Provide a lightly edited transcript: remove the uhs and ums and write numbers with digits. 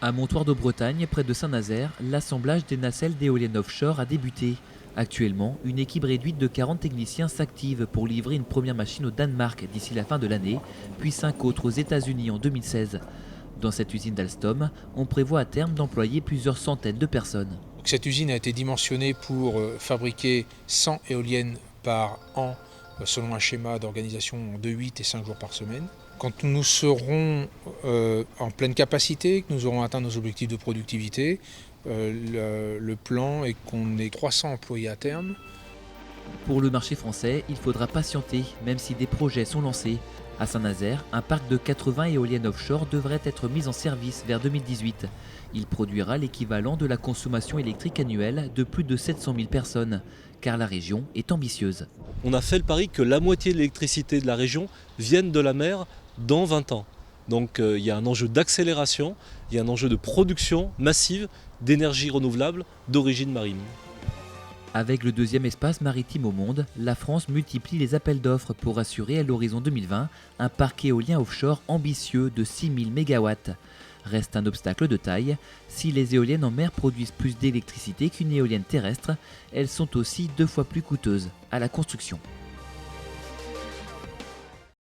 À Montoire de Bretagne, près de Saint-Nazaire, l'assemblage des nacelles d'éoliennes offshore a débuté. Actuellement, une équipe réduite de 40 techniciens s'active pour livrer une première machine au Danemark d'ici la fin de l'année, puis 5 autres aux États-Unis en 2016. Dans cette usine d'Alstom, on prévoit à terme d'employer plusieurs centaines de personnes. Donc, cette usine a été dimensionnée pour fabriquer 100 éoliennes par an selon un schéma d'organisation de 8 et 5 jours par semaine. Quand nous serons en pleine capacité, que nous aurons atteint nos objectifs de productivité, le plan est qu'on ait 300 employés à terme. Pour le marché français, il faudra patienter, même si des projets sont lancés. À Saint-Nazaire, un parc de 80 éoliennes offshore devrait être mis en service vers 2018. Il produira l'équivalent de la consommation électrique annuelle de plus de 700 000 personnes, car la région est ambitieuse. On a fait le pari que la moitié de l'électricité de la région vienne de la mer dans 20 ans. Donc il y a un enjeu d'accélération, il y a un enjeu de production massive d'énergie renouvelable d'origine marine. Avec le deuxième espace maritime au monde, la France multiplie les appels d'offres pour assurer à l'horizon 2020 un parc éolien offshore ambitieux de 6000 MW. Reste un obstacle de taille, si les éoliennes en mer produisent plus d'électricité qu'une éolienne terrestre, elles sont aussi 2 fois plus coûteuses à la construction.